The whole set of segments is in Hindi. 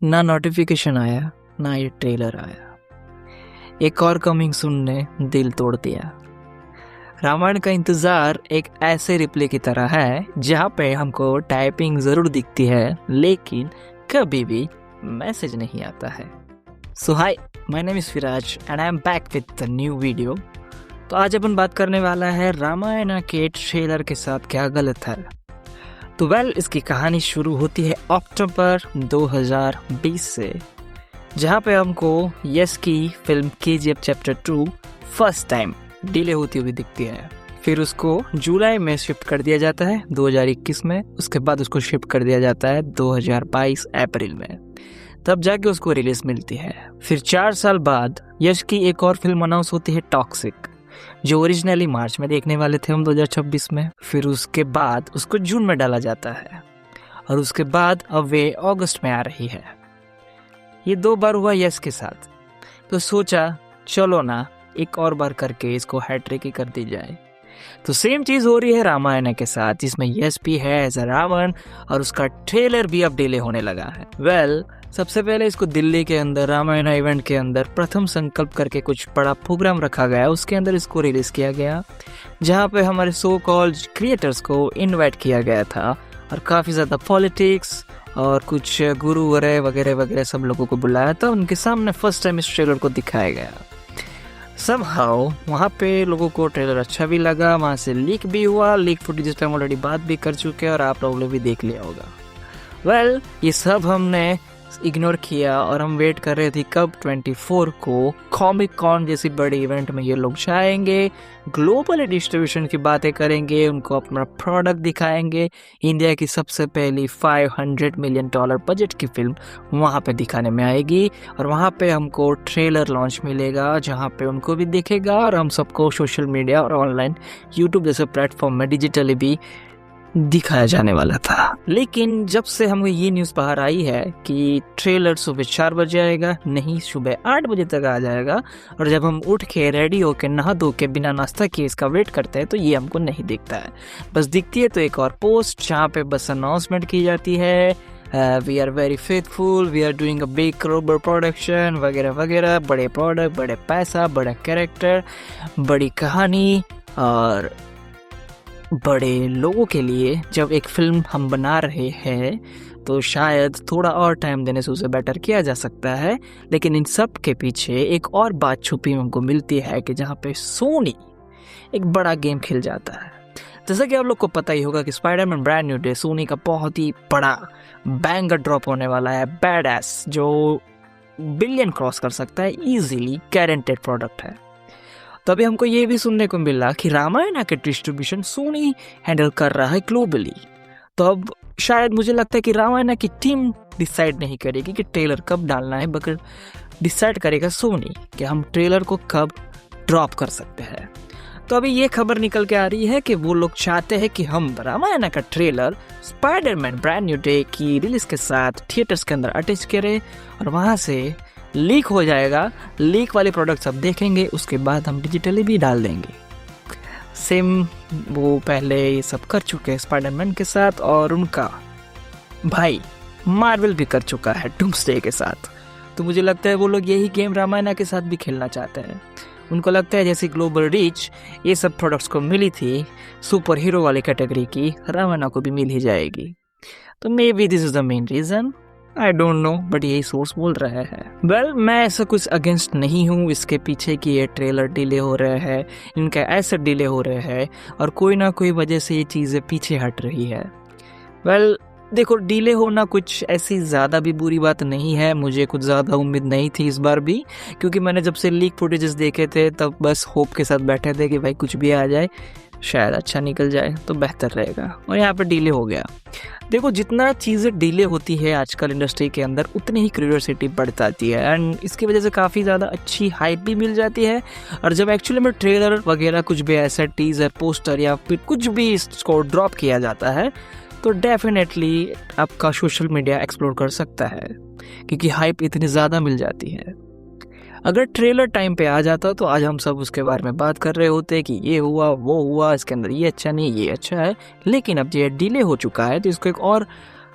ना नोटिफिकेशन आया ना ये ट्रेलर आया। एक और कमिंग सून ने दिल तोड़ दिया। रामायण का इंतजार एक ऐसे रिप्ले की तरह है जहाँ पे हमको टाइपिंग जरूर दिखती है लेकिन कभी भी मैसेज नहीं आता है। So hi, my name is Firaz and I am back with the new video. तो आज अपन बात करने वाला है रामायण के ट्रेलर के साथ क्या गलत है। तो इसकी कहानी शुरू होती है अक्टूबर 2020 से, जहाँ पे हमको यश की film KGF chapter 2 first time delay होती हुई दिखती है। फिर उसको जुलाई में शिफ्ट कर दिया जाता है 2021 में। उसके बाद उसको शिफ्ट कर दिया जाता है 2022 अप्रैल में, तब जाके उसको रिलीज मिलती है। फिर 4 साल बाद यश की एक और फिल्म अनाउंस होती है टॉक्सिक, जो ओरिजिनली मार्च में देखने वाले थे हम 2026 में। फिर उसके बाद उसको जून में डाला जाता है और उसके बाद अब वे अगस्त में आ रही है। ये 2 बार हुआ यश के साथ, तो सोचा चलो ना एक और बार करके इसको हैट्रिक ही कर दी जाए। तो सेम चीज हो रही है रामायण के साथ, जिसमें यश भी है एज अ रावण और उसका ट्रेलर भी अब डिले होने लगा है। सबसे पहले इसको दिल्ली के अंदर रामायण इवेंट के अंदर प्रथम संकल्प करके कुछ बड़ा प्रोग्राम रखा गया, उसके अंदर इसको रिलीज किया गया, जहाँ पे हमारे सो कॉल्ड क्रिएटर्स को इनवाइट किया गया था और काफी ज्यादा पॉलिटिक्स और कुछ गुरु वगैरह वगैरह सब लोगों को बुलाया था। उनके सामने फर्स्ट टाइम इस ट्रेलर को दिखाया गया। समहाउ वहाँ पे लोगों को ट्रेलर अच्छा भी लगा, वहाँ से लीक भी हुआ। लीक फुटेज जिस पे हम ऑलरेडी बात भी कर चुके हैं और आप लोगों ने भी देख लिया होगा। ये सब हमने इग्नोर किया और हम वेट कर रहे थे कब 24 को कॉमिक कॉन जैसी बड़ी इवेंट में ये लोग जाएंगे, ग्लोबल डिस्ट्रीब्यूशन की बातें करेंगे, उनको अपना प्रोडक्ट दिखाएंगे। इंडिया की सबसे पहली $500 मिलियन बजट की फिल्म वहाँ पे दिखाने में आएगी और वहाँ पे हमको ट्रेलर लॉन्च मिलेगा, जहाँ पे उनको भी दिखेगा और हम सबको सोशल मीडिया और ऑनलाइन यूट्यूब जैसे प्लेटफॉर्म में डिजिटली भी दिखाया जाने वाला था। लेकिन जब से हमें ये न्यूज़ बाहर आई है कि ट्रेलर सुबह 4 बजे आएगा, नहीं सुबह 8 बजे तक आ जाएगा, और जब हम उठ के रेडी होके नहा धो के बिना नाश्ता किए इसका वेट करते हैं तो ये हमको नहीं दिखता है। बस दिखती है तो एक और पोस्ट जहाँ पे बस अनाउंसमेंट की जाती है, we are very faithful, we are doing a big global production वगैरह वगैरह। बड़े प्रोडक्ट, बड़े पैसा, बड़ा कैरेक्टर, बड़ी कहानी और बड़े लोगों के लिए जब एक फिल्म हम बना रहे हैं तो शायद थोड़ा और टाइम देने से उसे बेटर किया जा सकता है। लेकिन इन सब के पीछे एक और बात छुपी हमको मिलती है कि जहाँ पे सोनी एक बड़ा गेम खेल जाता है। जैसा कि आप लोग को पता ही होगा कि Spiderman brand new day Sony का बहुत ही बड़ा बैंगर ड्रॉप होने वाला है, बैड एस, जो बिलियन क्रॉस कर सकता है, इजीली गारंटेड प्रोडक्ट है। तभी हमको ये भी सुनने को मिला कि रामायण के डिस्ट्रीब्यूशन सोनी हैंडल कर रहा है ग्लोबली। तो अब शायद मुझे लगता है कि रामायण की टीम डिसाइड नहीं करेगी कि ट्रेलर कब डालना है, बल्कि डिसाइड करेगा सोनी कि हम ट्रेलर को कब ड्रॉप कर सकते हैं। तो अभी ये खबर निकल के आ रही है कि वो लोग चाहते हैं कि हम रामायण का trailer Spiderman brand new day की रिलीज के साथ थिएटर्स के अंदर अटैच करें और वहाँ से लीक हो जाएगा। लीक वाले प्रोडक्ट सब देखेंगे, उसके बाद हम डिजिटली भी डाल देंगे। सेम वो पहले ये सब कर चुके हैं स्पाइडरमैन के साथ, और उनका भाई मार्वल भी कर चुका है डूम्सडे के साथ। तो मुझे लगता है वो लोग यही गेम रामायण के साथ भी खेलना चाहते हैं। उनको लगता है जैसे ग्लोबल रीच ये सब प्रोडक्ट्स को मिली थी सुपर हीरो वाली कैटेगरी की, रामायण को भी मिल ही जाएगी। तो maybe this is the main reason, I don't know, but यही सोर्स बोल रहे हैं। मैं ऐसा कुछ अगेंस्ट नहीं हूँ इसके पीछे कि ये ट्रेलर डिले हो रहे हैं, इनके ऐसे डिले हो रहे हैं और कोई ना कोई वजह से ये चीज़ें पीछे हट रही है। देखो, डिले होना कुछ ऐसी ज़्यादा भी बुरी बात नहीं है। मुझे कुछ ज़्यादा उम्मीद नहीं थी इस बार भी, क्योंकि मैंने जब से लीक फुटेजेस देखे थे तब बस होप के साथ बैठे थे कि भाई कुछ भी आ जाए, शायद अच्छा निकल जाए तो बेहतर रहेगा, और यहाँ पे डिले हो गया। देखो, जितना चीज़ें डिले होती है आजकल इंडस्ट्री के अंदर उतनी ही क्यूरियोसिटी बढ़ जाती है एंड इसकी वजह से काफ़ी ज़्यादा अच्छी हाइप भी मिल जाती है। और जब एक्चुअली में ट्रेलर वगैरह कुछ भी ऐसा टीजर, पोस्टर या फिर कुछ भी इसको ड्रॉप किया जाता है तो डेफिनेटली आपका सोशल मीडिया एक्सप्लोर कर सकता है, क्योंकि हाइप इतनी ज़्यादा मिल जाती है। अगर ट्रेलर टाइम पे आ जाता तो आज हम सब उसके बारे में बात कर रहे होते कि ये हुआ वो हुआ, इसके अंदर ये अच्छा नहीं ये अच्छा है। लेकिन अब ये डिले हो चुका है तो इसको एक और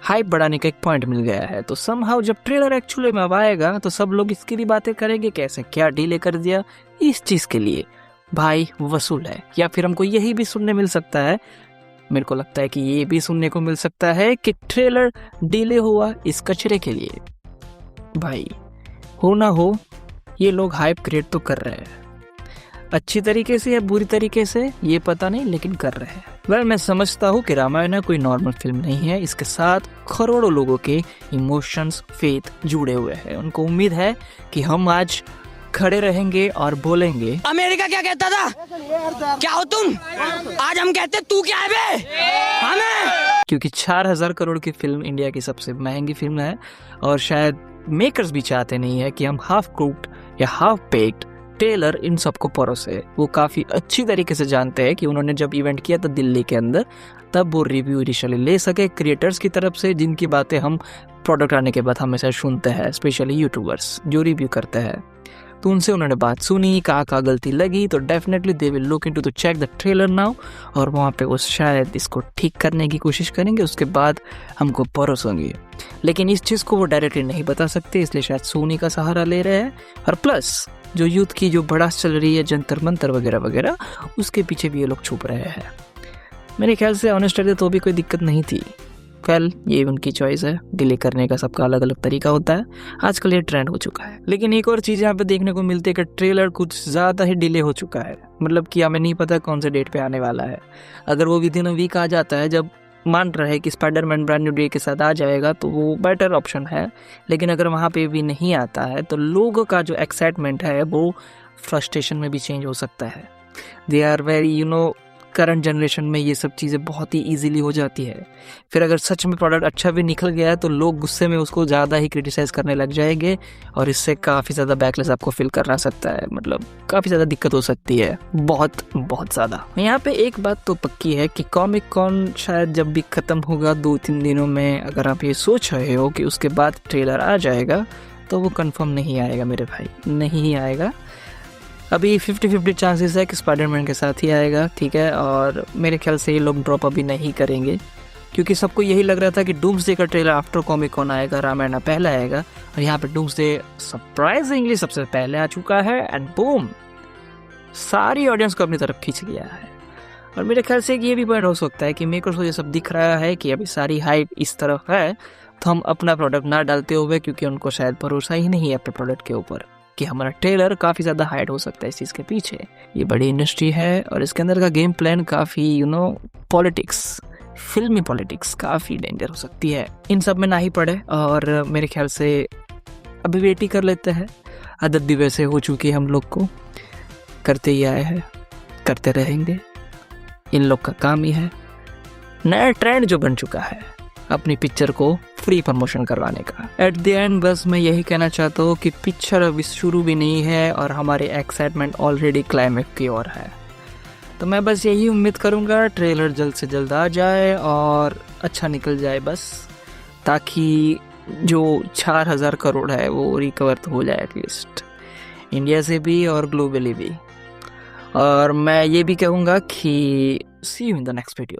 हाइप बढ़ाने का एक पॉइंट मिल गया है। तो समहाउ जब ट्रेलर एक्चुअली में अब आएगा तो सब लोग इसकी भी बातें करेंगे, कैसे क्या डिले कर दिया इस चीज़ के लिए। भाई वसूल है। या फिर हमको यही भी सुनने मिल सकता है, मेरे को लगता है कि ये भी सुनने को मिल सकता है कि ट्रेलर डिले हुआ इस कचरे के लिए। भाई हो ना हो, ये लोग हाइप क्रिएट तो कर रहे हैं, अच्छी तरीके से या बुरी तरीके से ये पता नहीं, लेकिन कर रहे हैं। वेल मैं समझता हूँ कि रामायण कोई नॉर्मल फिल्म नहीं है, इसके साथ करोड़ों लोगों के इमोशंस, फेथ जुड़े हुए हैं। उनको उम्मीद है कि हम आज खड़े रहेंगे और बोलेंगे अमेरिका क्या कहता था, क्या हो तुम, आज हम कहते तू क्या है बे हमें। क्योंकि 4,000 करोड़ की फिल्म इंडिया की सबसे महंगी फिल्म है और शायद मेकर्स भी चाहते नहीं है कि हम हाफ कुक्ड या हाफ बेक्ड ट्रेलर इन सबको परोसे। वो काफ़ी अच्छी तरीके से जानते हैं कि उन्होंने जब इवेंट किया था दिल्ली के अंदर, तब वो रिव्यू इनिशियली ले सके क्रिएटर्स की तरफ से, जिनकी बातें हम प्रोडक्ट आने के बाद हमेशा सुनते हैं, स्पेशली यूट्यूबर्स जो रिव्यू करते हैं। तो उनसे उन्होंने बात सुनी, कहाँ गलती लगी, तो definitely they will look into the check the trailer now, और वहाँ पे वो शायद इसको ठीक करने की कोशिश करेंगे, उसके बाद हमको परोसेंगे। लेकिन इस चीज़ को वो डायरेक्टली नहीं बता सकते, इसलिए शायद सोनी का सहारा ले रहे हैं। और प्लस जो यूथ की जो भड़ास चल रही है, जंतर मंतर वगैरह वगैरह, उसके पीछे भी ये लोग छुप रहे हैं। मेरे ख्याल से ऑनेस्टली तो भी कोई दिक्कत नहीं थी। वेल ये उनकी चॉइस है, डिले करने का सबका अलग अलग तरीका होता है, आजकल ये ट्रेंड हो चुका है। लेकिन एक और चीज़ यहाँ पे देखने को मिलती है कि ट्रेलर कुछ ज़्यादा ही डिले हो चुका है, मतलब कि हमें नहीं पता कौन से डेट पे आने वाला है। अगर वो विदिन अ वीक आ जाता है, जब मान रहे कि स्पाइडरमैन ब्रांड न्यू डे के साथ आ जाएगा, तो वो बेटर ऑप्शन है। लेकिन अगर वहाँ पे भी नहीं आता है तो लोगों का जो एक्साइटमेंट है वो फ्रस्ट्रेशन में भी चेंज हो सकता है। They are very current generation में ये सब चीज़ें बहुत ही इजीली हो जाती है। फिर अगर सच में प्रोडक्ट अच्छा भी निकल गया है तो लोग गुस्से में उसको ज़्यादा ही क्रिटिसाइज़ करने लग जाएंगे, और इससे काफ़ी ज़्यादा बैकलेस आपको फील करना सकता है, मतलब काफ़ी ज़्यादा दिक्कत हो सकती है, बहुत बहुत ज़्यादा। यहाँ पे एक बात तो पक्की है कि कॉमिक कॉन शायद जब भी ख़त्म होगा 2-3 दिनों में, अगर आप ये सोच रहे हो कि उसके बाद ट्रेलर आ जाएगा, तो वो कंफर्म नहीं आएगा मेरे भाई, नहीं आएगा। अभी 50-50 चांसेस है कि स्पाइडरमैन के साथ ही आएगा, ठीक है। और मेरे ख्याल से ये लोग ड्रॉप अभी नहीं करेंगे, क्योंकि सबको यही लग रहा था कि डूम्सडे का ट्रेलर आफ्टर कॉमिक कॉन आएगा, रामायण पहला आएगा, और यहाँ पे डूम्सडे सरप्राइजिंगली सबसे पहले आ चुका है, एंड बूम, सारी ऑडियंस को अपनी तरफ खींच लिया है। और मेरे ख्याल से ये भी पॉइंट हो सकता है कि मेकर्स को ये सब दिख रहा है कि अभी सारी हाइप इस तरफ है, तो हम अपना प्रोडक्ट ना डालते हुए, क्योंकि उनको शायद भरोसा ही नहीं है अपने प्रोडक्ट के ऊपर कि हमारा ट्रेलर काफ़ी ज़्यादा हाइड हो सकता है इस चीज़ के पीछे। ये बड़ी इंडस्ट्री है और इसके अंदर का गेम प्लान काफ़ी पॉलिटिक्स, फिल्मी पॉलिटिक्स काफ़ी डेंजर हो सकती है। इन सब में ना ही पड़े, और मेरे ख्याल से अभी वेट ही कर लेते हैं। आदत भी वैसे हो चुकी है, हम लोग को करते ही आए हैं, करते रहेंगे, इन लोग का काम ही है। नया ट्रेंड जो बन चुका है अपनी पिक्चर को फ्री प्रमोशन करवाने का। एट द एंड बस मैं यही कहना चाहता हूँ कि पिक्चर अभी शुरू भी नहीं है और हमारे एक्साइटमेंट ऑलरेडी क्लाइमेक्स की ओर है। तो मैं बस यही उम्मीद करूँगा ट्रेलर जल्द से जल्द आ जाए और अच्छा निकल जाए बस, ताकि जो 4,000 करोड़ है वो रिकवर तो हो जाए एटलीस्ट, इंडिया से भी और ग्लोबली भी। और मैं ये भी कहूँगा कि see you in the next video.